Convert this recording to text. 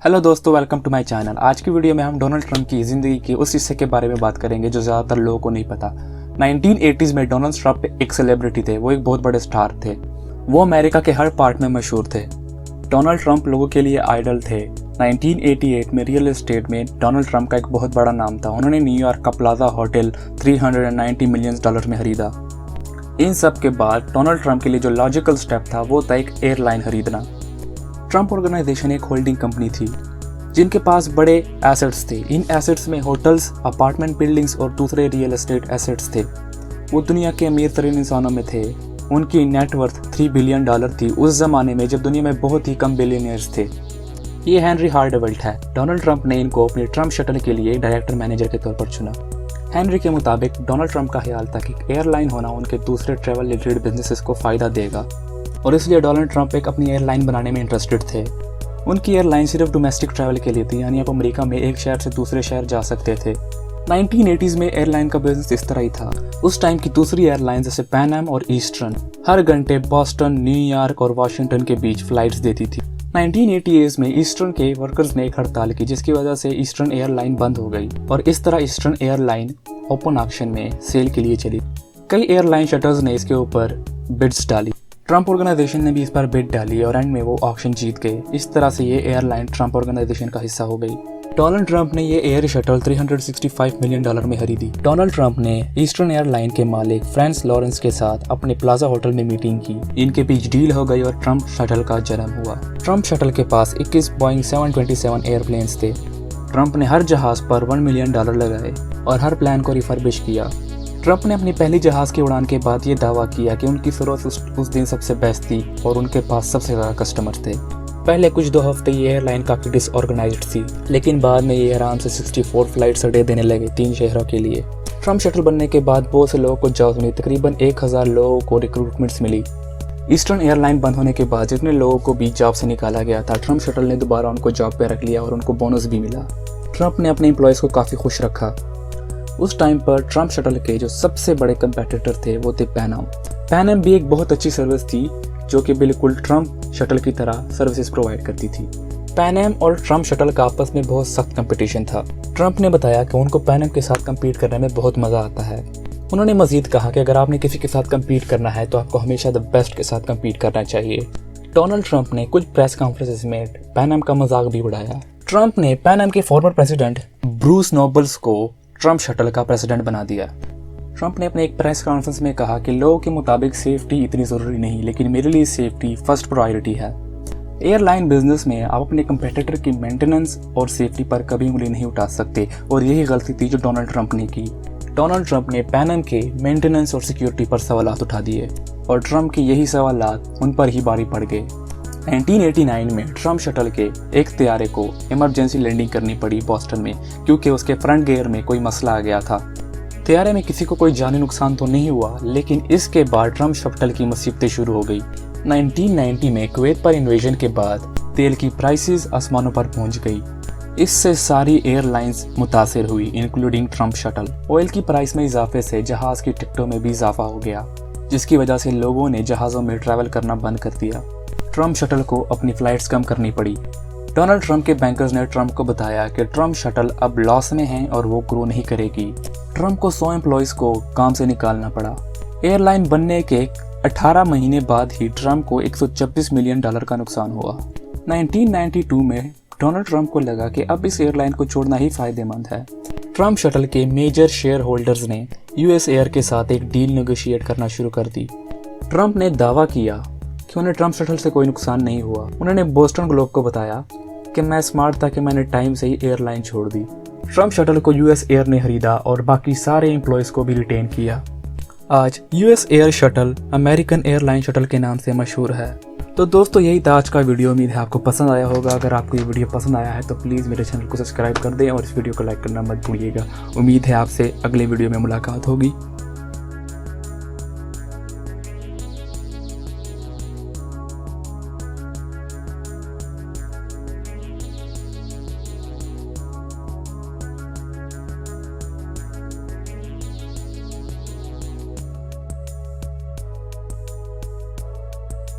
Hello दोस्तों, welcome to my channel. आज की वीडियो में हम डोनाल्ड ट्रंप की ज़िंदगी के उस हिस्से के बारे में बात करेंगे जो ज़्यादातर लोगों को नहीं पता। 1980s में डोनाल्ड ट्रंप एक सेलिब्रिटी थे। वो एक बहुत बड़े स्टार थे। वो अमेरिका के हर पार्ट में मशहूर थे। डोनाल्ड ट्रंप लोगों के लिए आइडल थे। 1988 में रियल एस्टेट में डोनाल्ड ट्रंप का एक बहुत बड़ा नाम था। उन्होंने न्यूयॉर्क का प्लाजा होटल $390 मिलियन में खरीदा। इन सब के बाद डोनाल्ड ट्रंप के लिए जो लॉजिकल स्टेप था वो था एक एयरलाइन खरीदना। ट्रंप ऑर्गेनाइजेशन एक होल्डिंग कंपनी थी जिनके पास बड़े एसेट्स थे। इन एसेट्स में होटल्स, अपार्टमेंट बिल्डिंग्स और दूसरे रियल एस्टेट एसेट्स थे। वो दुनिया के अमीर तरीन इंसानों में थे। उनकी नेटवर्थ $3 बिलियन थी उस जमाने में जब दुनिया में बहुत ही कम बिलियनियर्स थे। ये हेनरी हार्डवेल्ट है। डोनाल्ड ट्रंप ने इनको अपने ट्रंप शटल के लिए डायरेक्टर मैनेजर के तौर पर चुना। हेनरी के मुताबिक डोनाल्ड ट्रंप का ख्याल था कि एयरलाइन होना उनके दूसरे ट्रैवल रिलेटेड बिजनेसेस को फ़ायदा देगा और इसलिए डोनाल्ड ट्रंप एक अपनी एयरलाइन बनाने में इंटरेस्टेड थे। उनकी एयरलाइन सिर्फ डोमेस्टिक ट्रैवल के लिए थी, यानी आप अमेरिका में एक शहर से दूसरे शहर जा सकते थे। 1980s में एयरलाइन का बिजनेस इस तरह ही था। उस टाइम की दूसरी एयरलाइन जैसे पैन एम और ईस्टर्न हर घंटे बॉस्टन, न्यूयॉर्क और वाशिंगटन के बीच फ्लाइट्स देती थी। 1988 में ईस्टर्न के वर्कर्स ने एक हड़ताल की जिसकी वजह से ईस्टर्न एयरलाइन बंद हो गई और इस तरह ईस्टर्न एयरलाइन ओपन ऑक्शन में सेल के लिए चली। कई एयरलाइन शटर्स ने इसके ऊपर बिड्स डाली। ट्रंप ऑर्गेनाइजेशन ने भी इस पर बिड डाली और एंड में वो ऑक्शन जीत गए। इस तरह से ये एयरलाइन ट्रंप ऑर्गेनाइजेशन का हिस्सा हो गई। डोनाल्ड ट्रंप ने ये एयर शटल $365 मिलियन में खरीदी। डोनाल्ड ट्रंप ने ईस्टर्न एयरलाइन के मालिक फ्रांस लॉरेंस के साथ अपने प्लाजा होटल में मीटिंग की। इनके बीच डील हो गई और ट्रंप शटल का जन्म हुआ। ट्रंप शटल के पास 21 बोइंग 727 एयरप्लेन्स थे। ट्रंप ने हर जहाज पर $1 मिलियन लगाए और हर प्लान को रिफर्बिश किया। ट्रंप ने अपनी पहली जहाज की उड़ान के बाद ये दावा किया कि उनकी सर्विस उस दिन सबसे बेस्ट थी और उनके पास सबसे ज़्यादा कस्टमर थे। पहले कुछ 2 हफ्ते ये एयरलाइन काफ़ी डिसऑर्गेनाइज्ड थी, लेकिन बाद में ये आराम से 64 फ्लाइट्स डे देने लगे 3 शहरों के लिए। ट्रंप शटल बनने के बाद बहुत से लोगों को जॉब मिली। तकरीबन 1000 लोगों को रिक्रूटमेंट्स मिली। ईस्टर्न एयरलाइन बंद होने के बाद जितने लोगों को भी जॉब से निकाला गया था, ट्रंप शटल ने दोबारा उनको जॉब पर रख लिया और उनको बोनस भी मिला। ट्रंप ने अपने एम्प्लॉयज़ को काफ़ी खुश रखा। उस टाइम पर ट्रंप शटल के जो सबसे बड़े कंपेटिटर थे वो थे पैन एम। पैन एम भी एक बहुत अच्छी सर्विस थी जो कि बिल्कुल ट्रंप शटल की तरह सर्विसेज प्रोवाइड करती थी। पैन एम और ट्रंप शटल का आपस में बहुत सख्त कंपटीशन था। ट्रंप ने बताया कि उनको पैन एम के साथ कम्पीट करने में बहुत मज़ा आता है। उन्होंने मजीद कहा कि अगर आपने किसी के साथ कम्पीट करना है तो आपको हमेशा द बेस्ट के साथ कम्पीट करना चाहिए। डोनाल्ड ट्रंप ने कुछ प्रेस कॉन्फ्रेंसेस में पैन एम का मजाक भी उड़ाया। ट्रंप ने पैन एम के फॉर्मर प्रेसिडेंट ब्रूस नोबल्स को ट्रंप शटल का प्रेसिडेंट बना दिया। ट्रंप ने अपने एक प्रेस कॉन्फ्रेंस में कहा कि लोगों के मुताबिक सेफ्टी इतनी ज़रूरी नहीं, लेकिन मेरे लिए सेफ्टी फर्स्ट प्रायोरिटी है। एयरलाइन बिजनेस में आप अपने कंपेटिटर की मेंटेनेंस और सेफ्टी पर कभी उंगली नहीं उठा सकते और यही गलती थी जो डोनाल्ड ट्रंप ने की। डोनाल्ड ट्रंप ने पैन एम के मेंटेनेंस और सिक्योरिटी पर सवालात उठा दिए और ट्रंप के यही सवालात उन पर ही भारी पड़ गए। 1989 में ट्रंप शटल के एक तैयारे को इमरजेंसी लैंडिंग करनी पड़ी बॉस्टन में क्योंकि उसके फ्रंट गियर में कोई मसला आ गया था। तैयारे में किसी को कोई जानी नुकसान तो नहीं हुआ, लेकिन इसके बाद ट्रंप शटल की मुसीबतें शुरू हो गई। 1990 में कुवैत पर इन्वेजन के बाद तेल की प्राइसेस आसमानों पर पहुंच गई। इससे सारी एयरलाइंस मुतासिर हुई, इंक्लूडिंग ट्रंप शटल। ऑयल की प्राइस में इजाफे से जहाज़ की टिकटों में भी इजाफा हो गया, जिसकी वजह से लोगों ने जहाज़ों में ट्रैवल करना बंद कर दिया। ट्रंप शटल को अपनी फ्लाइट्स कम करनी पड़ी। डोनाल्ड ट्रंप के बैंकर्स ने ट्रंप को बताया कि ट्रंप शटल अब लॉस में है और वो ग्रो नहीं करेगी। ट्रंप को 100 एम्प्लॉयज़ को काम से निकालना पड़ा। एयरलाइन बनने के 18 महीने बाद ही ट्रंप को $126 मिलियन का नुकसान हुआ। 1992 में डोनाल्ड ट्रंप को लगा कि अब इस एयरलाइन को छोड़ना ही फायदेमंद है। ट्रंप शटल के मेजर शेयर होल्डर्स ने US एयर के साथ एक डील नेगोशिएट करना शुरू कर दी। ट्रंप ने दावा किया कि उन्हें ट्रंप शटल से कोई नुकसान नहीं हुआ। उन्होंने बोस्टन ग्लोब को बताया कि मैं स्मार्ट था कि मैंने टाइम से ही एयरलाइन छोड़ दी। ट्रंप शटल को US एयर ने खरीदा और बाकी सारे एम्प्लॉयज़ को भी रिटेन किया। आज US air shuttle American airline shuttle के नाम से मशहूर है। तो दोस्तों, यही था आज का वीडियो। उम्मीद है आपको पसंद आया होगा। अगर आपको ये वीडियो पसंद आया है तो प्लीज़ मेरे चैनल को सब्सक्राइब कर दें और इस वीडियो को लाइक करना मत भूलिएगा। उम्मीद है आपसे अगले वीडियो में मुलाकात होगी।